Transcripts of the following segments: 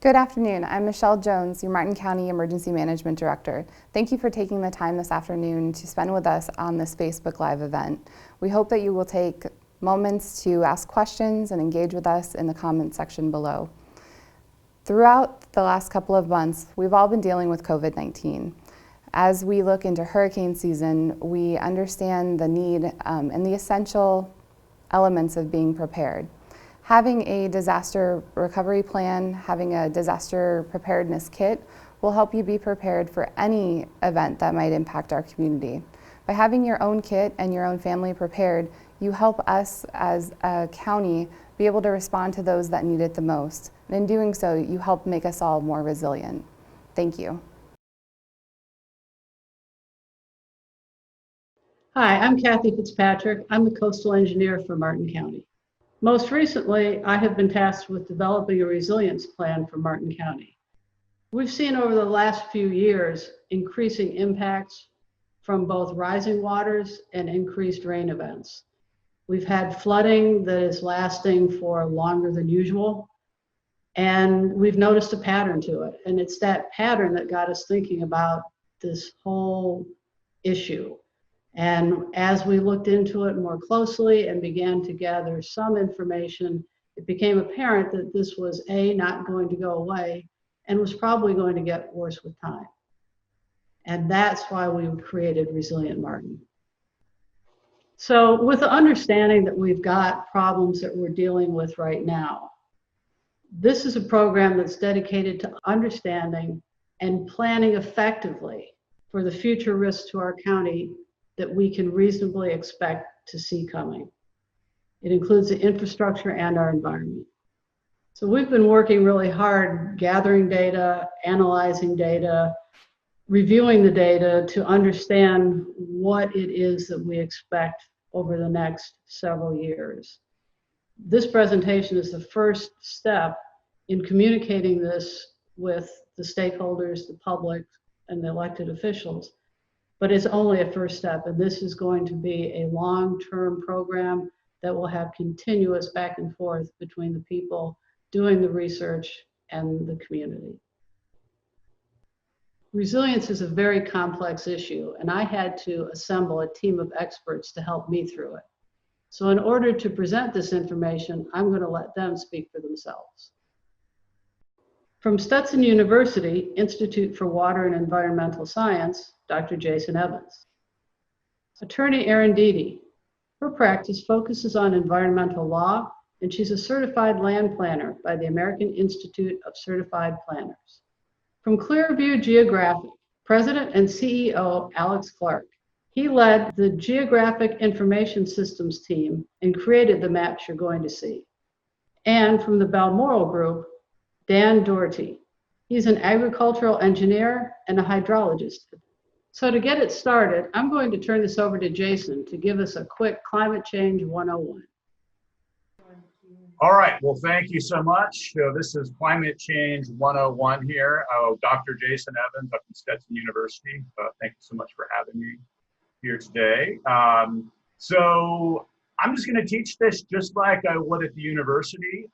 Good afternoon. I'm Michelle Jones, your Martin County Emergency Management Director. Thank you for taking the time this afternoon to spend with us on this Facebook Live event. We hope that you will take moments to ask questions and engage with us in the comment section below. Throughout the last couple of months, we've all been dealing with COVID-19. As we look into hurricane season, we understand the need and the essential elements of being prepared. Having a disaster recovery plan, having a disaster preparedness kit will help you be prepared for any event that might impact our community. By having your own kit and your own family prepared, you help us as a county be able to respond to those that need it the most. And in doing so, you help make us all more resilient. Thank you. Hi, I'm Kathy Fitzpatrick. I'm the coastal engineer for Martin County. Most recently, I have been tasked with developing a resilience plan for Martin County. We've seen over the last few years increasing impacts from both rising waters and increased rain events. We've had flooding that is lasting for longer than usual, and we've noticed a pattern to it. And it's that pattern that got us thinking about this whole issue. And as we looked into it more closely and began to gather some information, it became apparent that this was not going to go away and was probably going to get worse with time. And that's why we created Resilient Martin. So with the understanding that we've got problems that we're dealing with right now, this is a program that's dedicated to understanding and planning effectively for the future risks to our county that we can reasonably expect to see coming. It includes the infrastructure and our environment. So we've been working really hard gathering data, analyzing data, reviewing the data to understand what it is that we expect over the next several years. This presentation is the first step in communicating this with the stakeholders, the public, and the elected officials. But it's only a first step, and this is going to be a long-term program that will have continuous back and forth between the people doing the research and the community. Resilience is a very complex issue, and I had to assemble a team of experts to help me through it. So in order to present this information, I'm going to let them speak for themselves. From Stetson University, Institute for Water and Environmental Science, Dr. Jason Evans. Attorney Erin Deedy. Her practice focuses on environmental law, and she's a certified land planner by the American Institute of Certified Planners. From Clearview Geographic, President and CEO Alex Clark. He led the Geographic Information Systems team and created the maps you're going to see. And from the Balmoral Group, Dan Doherty. He's an agricultural engineer and a hydrologist. So to get it started, I'm going to turn this over to Jason to give us a quick Climate Change 101. All right, well, thank you so much. So this is Climate Change 101 here. Dr. Jason Evans up from Stetson University. Thank you so much for having me here today. So I'm just gonna teach this just like I would at the university.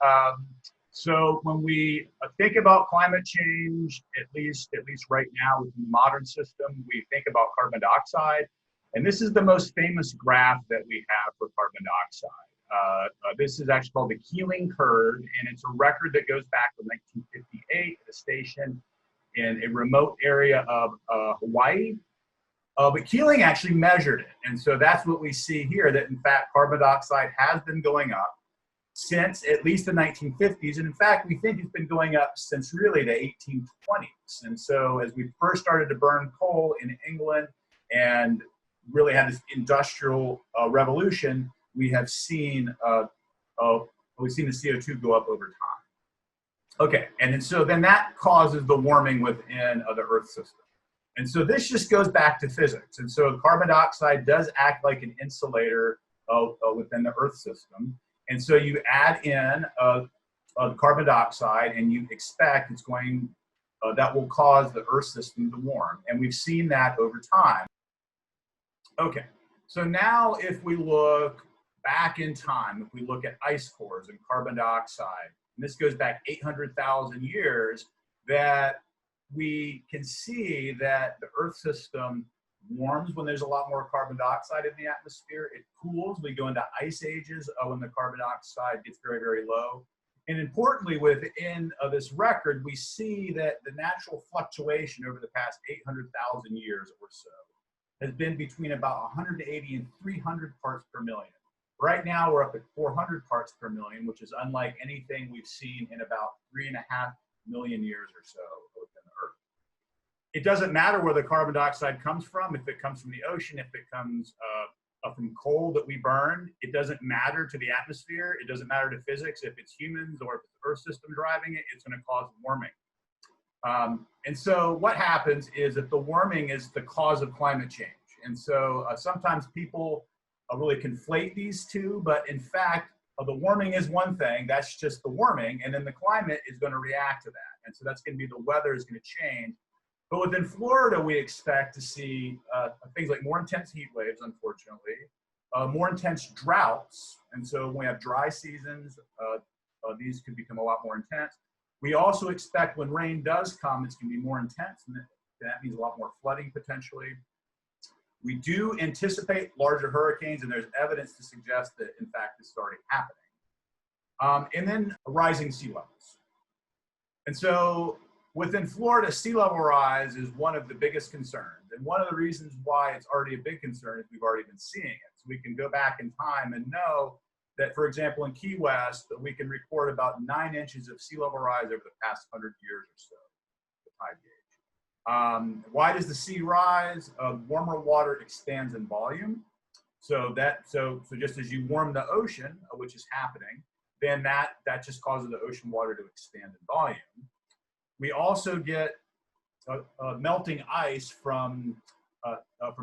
So when we think about climate change, at least right now with the modern system, we think about carbon dioxide. And this is the most famous graph that we have for carbon dioxide. This is actually called the Keeling curve, and it's a record that goes back to 1958 at a station in a remote area of Hawaii. But Keeling actually measured it. And so that's what we see here, that in fact, carbon dioxide has been going up since at least the 1950s. And in fact, we think it's been going up since really the 1820s. And so as we first started to burn coal in England and really had this industrial revolution, we have seen we've seen the CO2 go up over time. Okay, and so then that causes the warming within the Earth system. And so this just goes back to physics. And so carbon dioxide does act like an insulator within the Earth system. And so you add in carbon dioxide and you expect it's going, that will cause the Earth system to warm. And we've seen that over time. Okay, so now if we look back in time, if we look at ice cores and carbon dioxide, and this goes back 800,000 years, that we can see that the Earth system warms when there's a lot more carbon dioxide in the atmosphere. It cools. We go into ice ages when the carbon dioxide gets very, very low. And importantly, within this record, we see that the natural fluctuation over the past 800,000 years or so has been between about 180 and 300 parts per million. Right now, we're up at 400 parts per million, which is unlike anything we've seen in about 3.5 million years or so within the Earth. It doesn't matter where the carbon dioxide comes from, if it comes from the ocean, if it comes from coal that we burn. It doesn't matter to the atmosphere. It doesn't matter to physics. If it's humans or if it's the Earth system driving it, it's going to cause warming. And so what happens is that the warming is the cause of climate change. And so sometimes people really conflate these two, but in fact, the warming is one thing. That's just the warming. And then the climate is going to react to that. And so that's going to be the weather is going to change. But within Florida, we expect to see things like more intense heat waves, unfortunately, more intense droughts. And so when we have dry seasons, these could become a lot more intense. We also expect when rain does come, it's going to be more intense, and that means a lot more flooding potentially. We do anticipate larger hurricanes, and there's evidence to suggest that, in fact, this is already happening. And then rising sea levels. And so within Florida, sea level rise is one of the biggest concerns. And one of the reasons why it's already a big concern is we've already been seeing it. So we can go back in time and know that, for example, in Key West, that we can record about 9 inches of sea level rise over the past 100 years or so, the tide gauge. Why does the sea rise? Warmer water expands in volume. So just as you warm the ocean, which is happening, then that just causes the ocean water to expand in volume. We also get melting ice from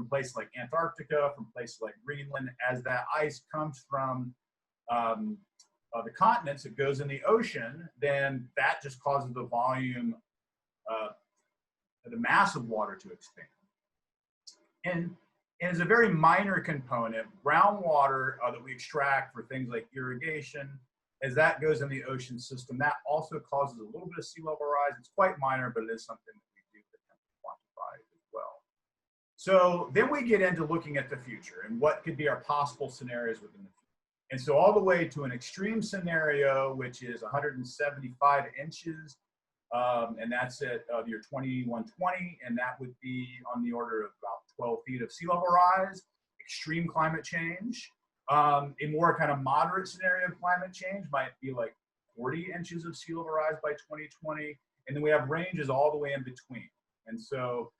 places like Antarctica, from places like Greenland. As that ice comes from the continents, it goes in the ocean, then that just causes the volume, the mass of water to expand. And as a very minor component, groundwater that we extract for things like irrigation, as that goes in the ocean system, that also causes a little bit of sea level rise. It's quite minor, but it is something that we do attempt to quantify as well. So then we get into looking at the future and what could be our possible scenarios within the future. And so all the way to an extreme scenario, which is 175 inches, and that's at the year 2120, and that would be on the order of about 12 feet of sea level rise, extreme climate change. A more kind of moderate scenario of climate change might be like 40 inches of sea level rise by 2020, and then we have ranges all the way in between. And so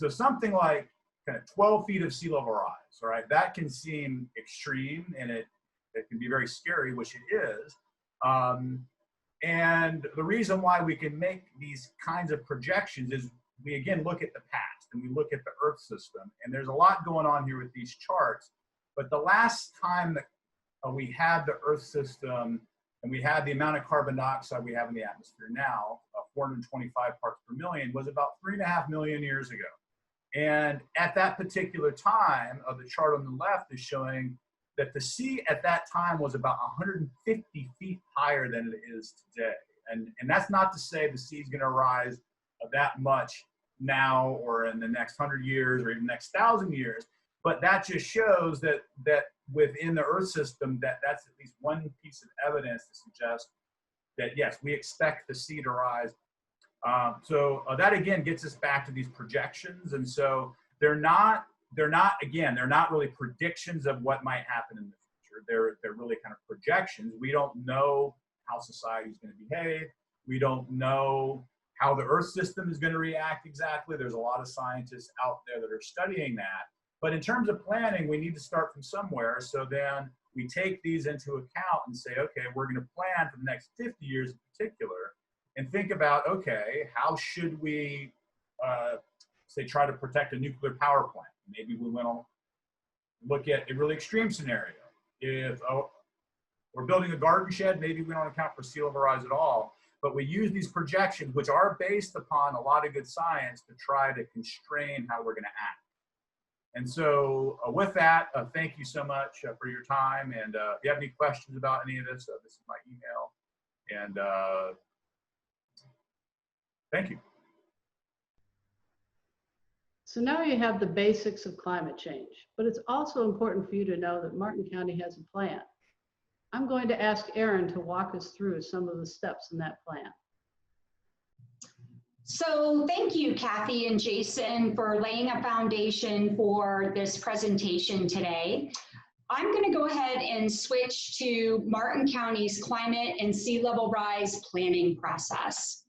something like kind of 12 feet of sea level rise, all right, that can seem extreme, and it can be very scary, which it is. And the reason why we can make these kinds of projections is we again look at the past and we look at the Earth system, and there's a lot going on here with these charts. But the last time that we had the Earth system and we had the amount of carbon dioxide we have in the atmosphere now, 425 parts per million, was about 3.5 million years ago. And at that particular time, the chart on the left is showing that the sea at that time was about 150 feet higher than it is today. And that's not to say the sea is going to rise that much now or in the next 100 years or even next 1,000 years. But that just shows that within the Earth system, that's at least one piece of evidence to suggest that, yes, we expect the sea to rise. So that, again, gets us back to these projections. And so they're not really predictions of what might happen in the future. They're really kind of projections. We don't know how society is going to behave. We don't know how the Earth system is going to react exactly. There's a lot of scientists out there that are studying that. But in terms of planning, we need to start from somewhere. So then we take these into account and say, okay, we're going to plan for the next 50 years in particular and think about, okay, how should we, say, try to protect a nuclear power plant? Maybe we want to look at a really extreme scenario. If we're building a garden shed, maybe we don't account for sea level rise at all. But we use these projections, which are based upon a lot of good science, to try to constrain how we're going to act. And so with that, thank you so much for your time. And if you have any questions about any of this, this is my email. And thank you. So now you have the basics of climate change, but it's also important for you to know that Martin County has a plan. I'm going to ask Erin to walk us through some of the steps in that plan. So thank you, Kathy and Jason, for laying a foundation for this presentation today. I'm going to go ahead and switch to Martin County's climate and sea level rise planning process.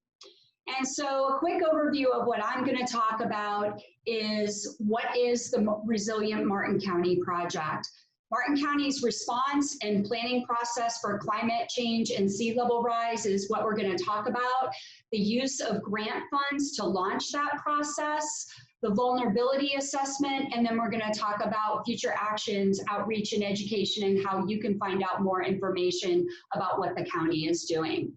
And so a quick overview of what I'm going to talk about is what is the Resilient Martin County Project. Martin County's response and planning process for climate change and sea level rise is what we're going to talk about. The use of grant funds to launch that process, the vulnerability assessment, and then we're going to talk about future actions, outreach, and education, and how you can find out more information about what the county is doing.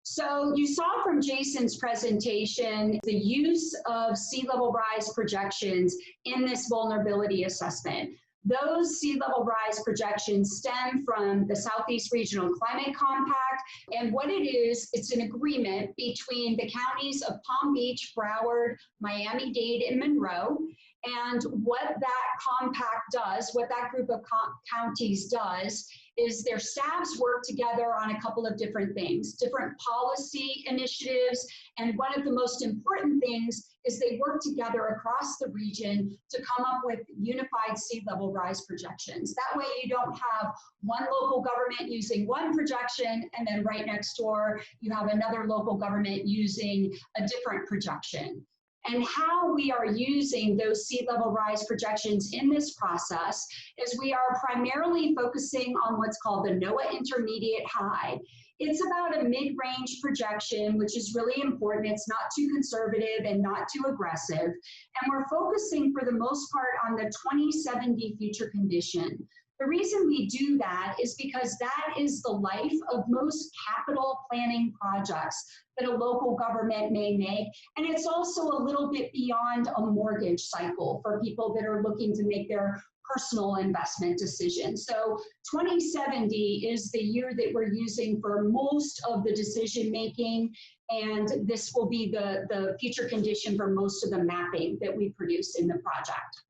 So you saw from Jason's presentation the use of sea level rise projections in this vulnerability assessment. Those sea level rise projections stem from the Southeast Regional Climate Compact, and what it is, it's an agreement between the counties of Palm Beach, Broward, Miami-Dade, and Monroe. And what that compact does, what that group of counties does, is their staffs work together on a couple of different things, different policy initiatives, and one of the most important things is they work together across the region to come up with unified sea level rise projections. That way you don't have one local government using one projection and then right next door you have another local government using a different projection. And how we are using those sea level rise projections in this process is we are primarily focusing on what's called the NOAA Intermediate High. It's about a mid-range projection, which is really important. It's not too conservative and not too aggressive. And we're focusing for the most part on the 2070 future condition. The reason we do that is because that is the life of most capital planning projects that a local government may make. And it's also a little bit beyond a mortgage cycle for people that are looking to make their personal investment decisions. So 2070 is the year that we're using for most of the decision making, and this will be the future condition for most of the mapping that we produce in the project.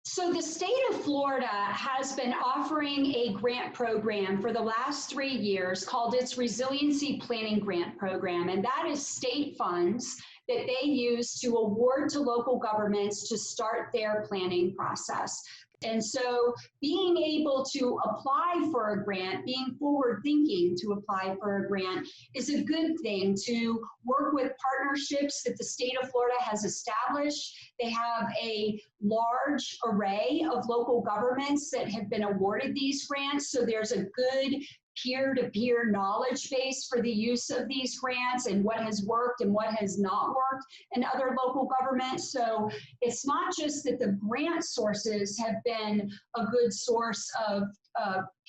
So the state of Florida has been offering a grant program for the last 3 years called its Resiliency Planning Grant Program, and that is state funds that they use to award to local governments to start their planning process. And so being able to apply for a grant, being forward thinking to apply for a grant is a good thing to work with partnerships that the state of Florida has established. They have a large array of local governments that have been awarded these grants. So there's a good peer-to-peer knowledge base for the use of these grants and what has worked and what has not worked in other local governments. So it's not just that the grant sources have been a good source of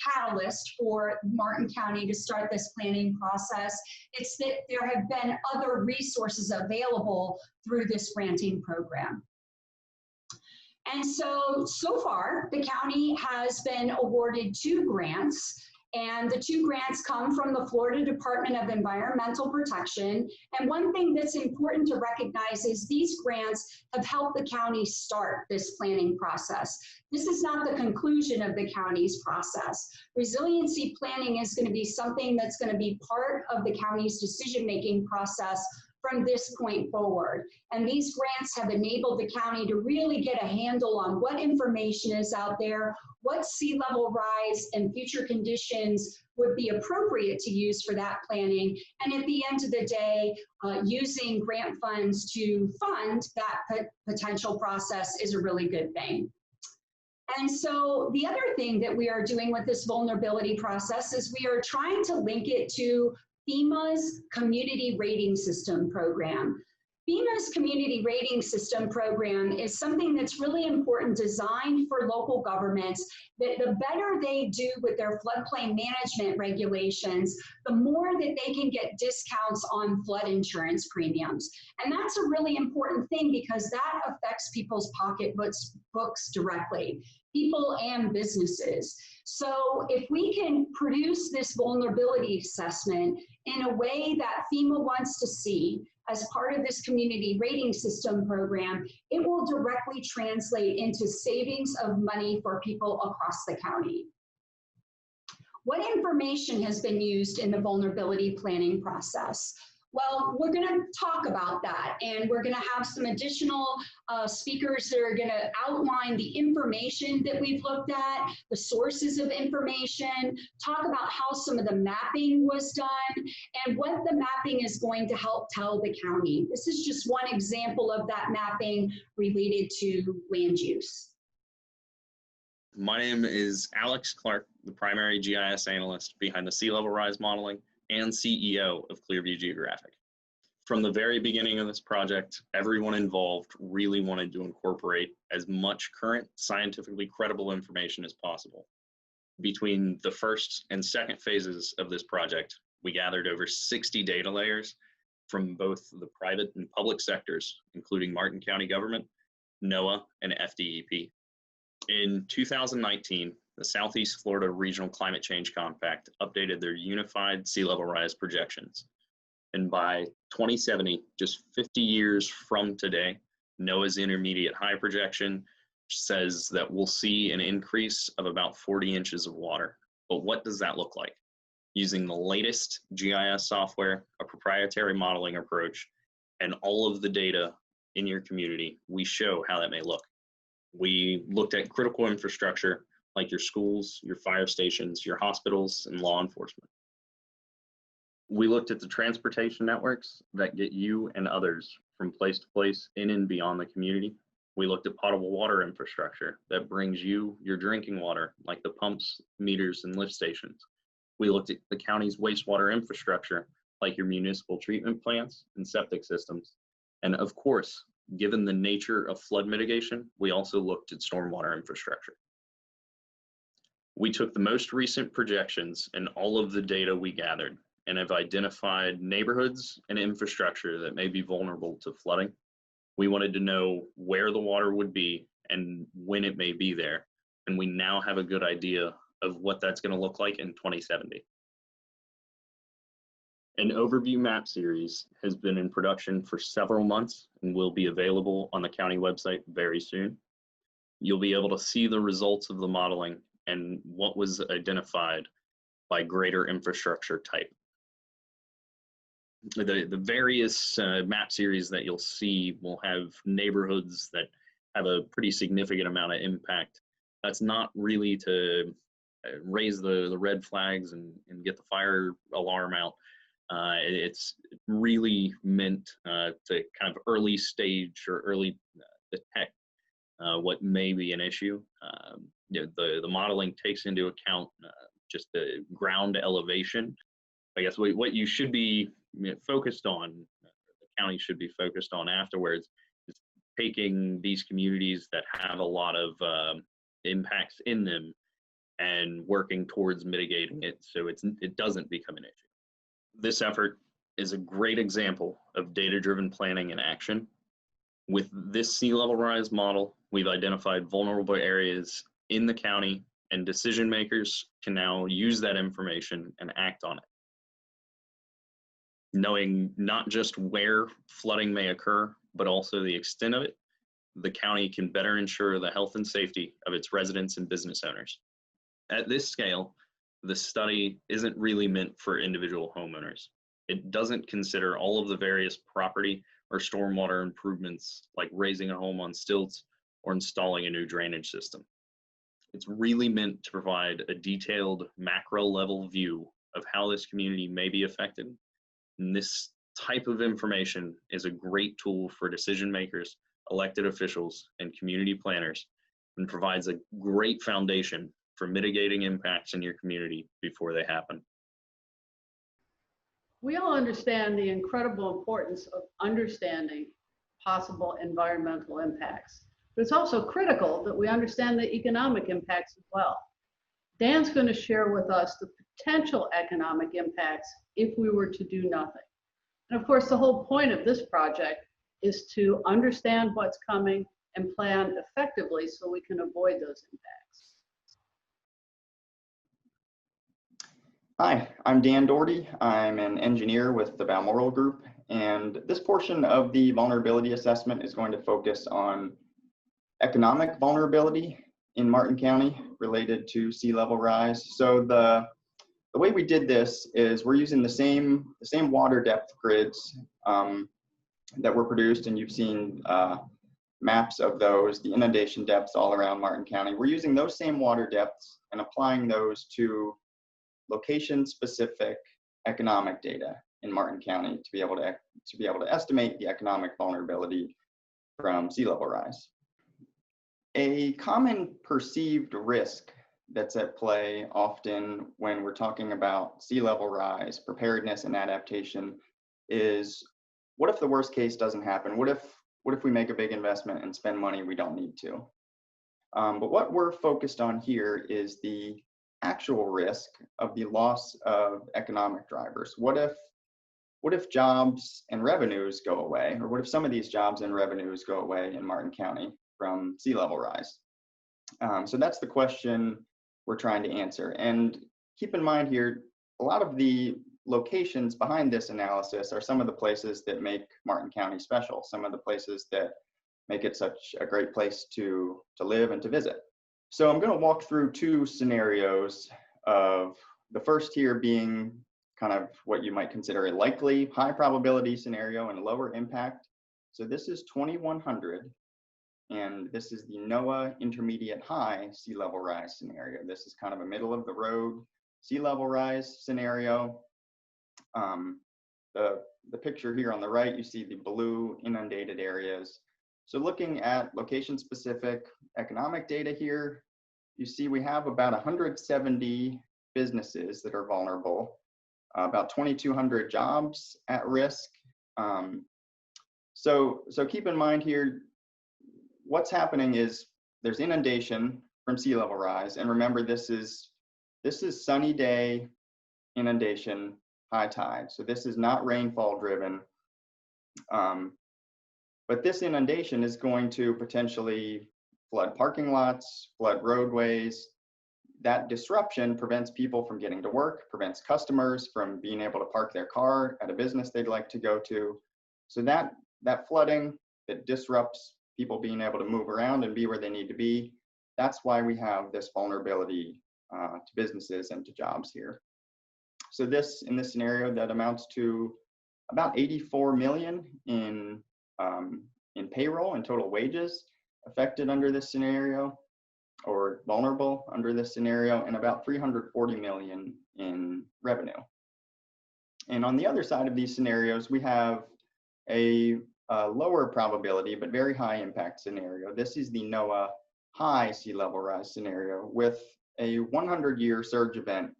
catalyst for Martin County to start this planning process. It's that there have been other resources available through this granting program. And so far, the county has been awarded 2 grants. And the 2 grants come from the Florida Department of Environmental Protection. And one thing that's important to recognize is these grants have helped the county start this planning process. This is not the conclusion of the county's process. Resiliency planning is going to be something that's going to be part of the county's decision-making process from this point forward. And these grants have enabled the county to really get a handle on what information is out there, what sea level rise and future conditions would be appropriate to use for that planning. And at the end of the day, using grant funds to fund that potential process is a really good thing. And so the other thing that we are doing with this vulnerability process is we are trying to link it to FEMA's Community Rating System program. FEMA's Community Rating System program is something that's really important, designed for local governments, that the better they do with their floodplain management regulations, the more that they can get discounts on flood insurance premiums. And that's a really important thing because that affects people's pocketbooks directly, people and businesses. So if we can produce this vulnerability assessment in a way that FEMA wants to see as part of this community rating system program, it will directly translate into savings of money for people across the county. What information has been used in the vulnerability planning process? Well, we're going to talk about that, and we're going to have some additional speakers that are going to outline the information that we've looked at, the sources of information, talk about how some of the mapping was done, and what the mapping is going to help tell the county. This is just one example of that mapping related to land use. My name is Alex Clark, the primary GIS analyst behind the sea level rise modeling and CEO of Clearview Geographic. From the very beginning of this project, everyone involved really wanted to incorporate as much current scientifically credible information as possible. Between the first and second phases of this project, we gathered over 60 data layers from both the private and public sectors, including Martin County government, NOAA, and FDEP. In 2019, the Southeast Florida Regional Climate Change Compact updated their unified sea level rise projections. And by 2070, just 50 years from today, NOAA's intermediate high projection says that we'll see an increase of about 40 inches of water. But what does that look like? Using the latest GIS software, a proprietary modeling approach, and all of the data in your community, we show how that may look. We looked at critical infrastructure like your schools, your fire stations, your hospitals, and law enforcement. We looked at the transportation networks that get you and others from place to place in and beyond the community. We looked at potable water infrastructure that brings you your drinking water, like the pumps, meters, and lift stations. We looked at the county's wastewater infrastructure, like your municipal treatment plants and septic systems. And of course, given the nature of flood mitigation, we also looked at stormwater infrastructure. We took the most recent projections and all of the data we gathered and have identified neighborhoods and infrastructure that may be vulnerable to flooding. We wanted to know where the water would be and when it may be there. And we now have a good idea of what that's going to look like in 2070. An overview map series has been in production for several months and will be available on the county website very soon. You'll be able to see the results of the modeling and what was identified by greater infrastructure type. The various map series that you'll see will have neighborhoods that have a pretty significant amount of impact. That's not really to raise the red flags and get the fire alarm out. It's really meant to kind of early stage or early detect what may be an issue. The modeling takes into account just the ground elevation. I guess what you should be focused on, the county should be focused on afterwards, is taking these communities that have a lot of impacts in them and working towards mitigating it so it doesn't become an issue. This effort is a great example of data-driven planning in action. With this sea level rise model, we've identified vulnerable areas in the county, and decision makers can now use that information and act on it. Knowing not just where flooding may occur, but also the extent of it, the county can better ensure the health and safety of its residents and business owners. At this scale, the study isn't really meant for individual homeowners. It doesn't consider all of the various property or stormwater improvements like raising a home on stilts or installing a new drainage system. It's really meant to provide a detailed macro level view of how this community may be affected. And this type of information is a great tool for decision makers, elected officials, and community planners, and provides a great foundation for mitigating impacts in your community before they happen. We all understand the incredible importance of understanding possible environmental impacts, but it's also critical that we understand the economic impacts as well. Dan's going to share with us the potential economic impacts if we were to do nothing. And of course, the whole point of this project is to understand what's coming and plan effectively so we can avoid those impacts. Hi, I'm Dan Doherty. I'm an engineer with the Balmoral Group, and this portion of the vulnerability assessment is going to focus on economic vulnerability in Martin County related to sea level rise. So the way we did this is we're using the same water depth grids that were produced, and you've seen maps of those, the inundation depths all around Martin County. We're using those same water depths and applying those to location-specific economic data in Martin County to be able to estimate the economic vulnerability from sea level rise. A common perceived risk that's at play often when we're talking about sea level rise, preparedness and adaptation is, what if the worst case doesn't happen? What if we make a big investment and spend money we don't need to? But what we're focused on here is the actual risk of the loss of economic drivers. What if jobs and revenues go away, or what if some of these jobs and revenues go away in Martin County from sea level rise? So that's the question we're trying to answer. And keep in mind here, a lot of the locations behind this analysis are some of the places that make Martin County special, some of the places that make it such a great place to live and to visit. So I'm going to walk through two scenarios, of the first here being kind of what you might consider a likely high probability scenario and a lower impact. So this is 2100, and this is the NOAA intermediate high sea level rise scenario. This is kind of a middle of the road sea level rise scenario. The picture here on the right, you see the blue inundated areas. So looking at location-specific economic data here, you see we have about 170 businesses that are vulnerable, about 2,200 jobs at risk. So keep in mind here, what's happening is there's inundation from sea level rise, and remember this is sunny day inundation, high tide. So this is not rainfall driven. But this inundation is going to potentially flood parking lots, flood roadways. That disruption prevents people from getting to work, prevents customers from being able to park their car at a business they'd like to go to. So that flooding that disrupts people being able to move around and be where they need to be, that's why we have this vulnerability to businesses and to jobs here. So in this scenario, that amounts to about 84 million in payroll and total wages affected under this scenario, or vulnerable under this scenario, and about 340 million in revenue. And on the other side of these scenarios, we have a lower probability but very high impact scenario. This is the NOAA high sea level rise scenario with a 100-year surge event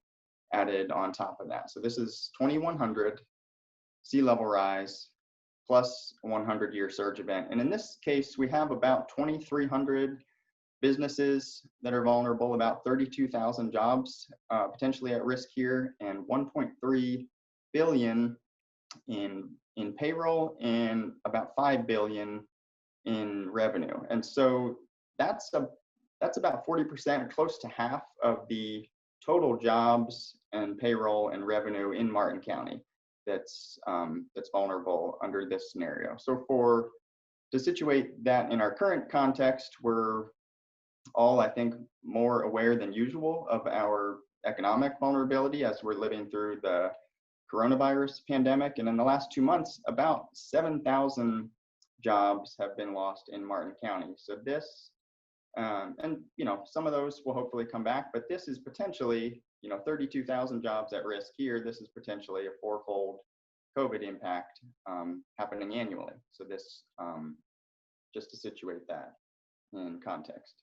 added on top of that. So this is 2100 sea level rise plus a 100-year surge event. And in this case, we have about 2,300 businesses that are vulnerable, about 32,000 jobs potentially at risk here, and 1.3 billion in payroll and about 5 billion in revenue. And so that's about 40%, close to half of the total jobs and payroll and revenue in Martin County that's vulnerable under this scenario. So to situate that in our current context, we're all, I think, more aware than usual of our economic vulnerability as we're living through the coronavirus pandemic. And in the last 2 months, about 7,000 jobs have been lost in Martin County. So this, and some of those will hopefully come back, but this is potentially 32,000 jobs at risk here. This is potentially a fourfold COVID impact happening annually. So this, just to situate that in context.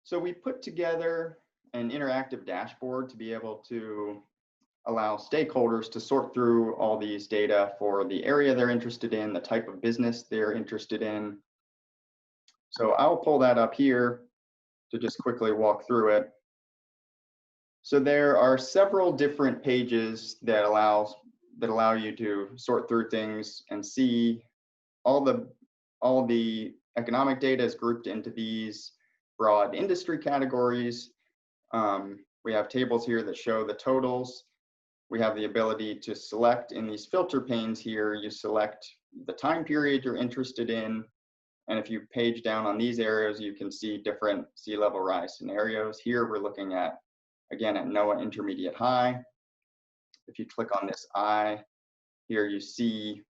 So we put together an interactive dashboard to be able to allow stakeholders to sort through all these data for the area they're interested in, the type of business they're interested in. So I'll pull that up here to just quickly walk through it. So there are several different pages that allow you to sort through things and see all the economic data is grouped into these broad industry categories. We have tables here that show the totals. We have the ability to select in these filter panes here. You select the time period you're interested in. And if you page down on these arrows, you can see different sea level rise scenarios. Here we're looking at, again, at NOAA intermediate high. If you click on this eye, here you see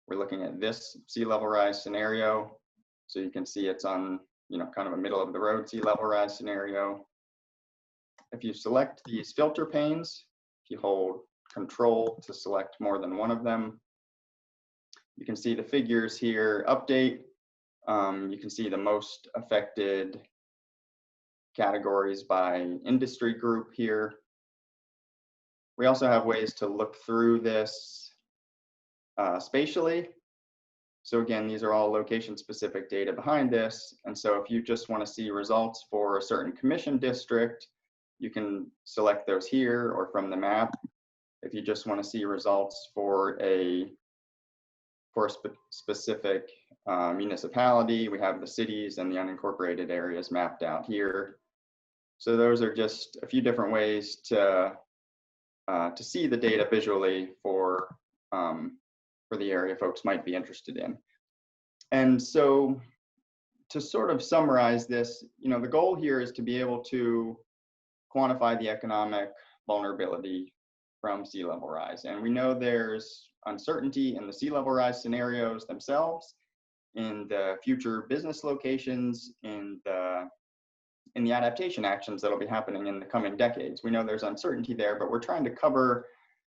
we're looking at this sea level rise scenario. So you can see it's on, kind of a middle of the road sea level rise scenario. If you select these filter panes, if you hold Control to select more than one of them, you can see the figures here, update. You can see the most affected categories by industry group here. We also have ways to look through this spatially. So again, these are all location-specific data behind this. And so if you just want to see results for a certain commission district, you can select those here or from the map. If you just want to see results for a specific municipality, we have the cities and the unincorporated areas mapped out here. So those are just a few different ways to see the data visually for the area folks might be interested in. And so to sort of summarize this, the goal here is to be able to quantify the economic vulnerability from sea level rise. And we know there's uncertainty in the sea level rise scenarios themselves, in the future business locations, in the adaptation actions that'll be happening in the coming decades. We know there's uncertainty there, but we're trying to cover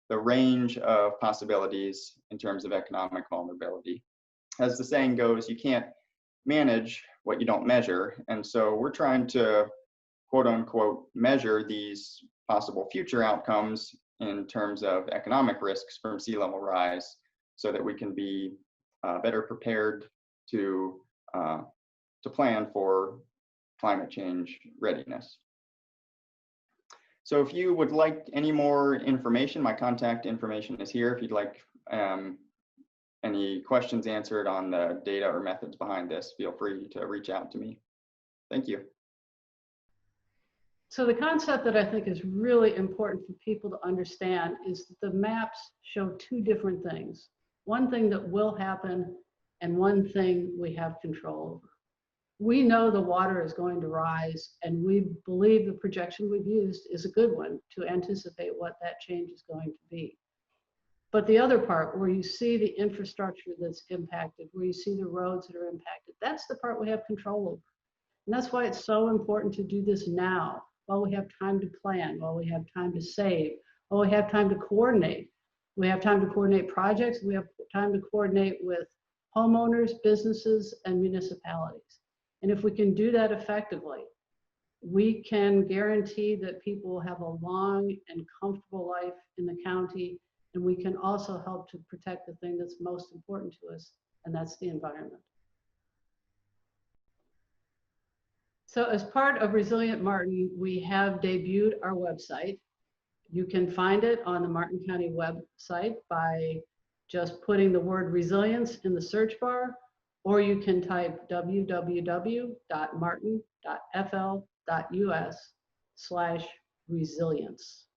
the range of possibilities in terms of economic vulnerability. As the saying goes, you can't manage what you don't measure. And so we're trying to, quote unquote, measure these possible future outcomes in terms of economic risks from sea level rise so that we can be better prepared to plan for climate change readiness. So if you would like any more information, my contact information is here. If you'd like any questions answered on the data or methods behind this, feel free to reach out to me. Thank you. So the concept that I think is really important for people to understand is that the maps show two different things. One thing that will happen and one thing we have control over. We know the water is going to rise, and we believe the projection we've used is a good one to anticipate what that change is going to be. But the other part, where you see the infrastructure that's impacted, where you see the roads that are impacted, that's the part we have control over. And that's why it's so important to do this now, while we have time to plan, while we have time to save, while we have time to coordinate. We have time to coordinate projects, we have time to coordinate with homeowners, businesses, and municipalities. And if we can do that effectively, we can guarantee that people will have a long and comfortable life in the county, and we can also help to protect the thing that's most important to us, and that's the environment. So as part of Resilient Martin, we have debuted our website. You can find it on the Martin County website by just putting the word resilience in the search bar, or you can type www.martin.fl.us/resilience.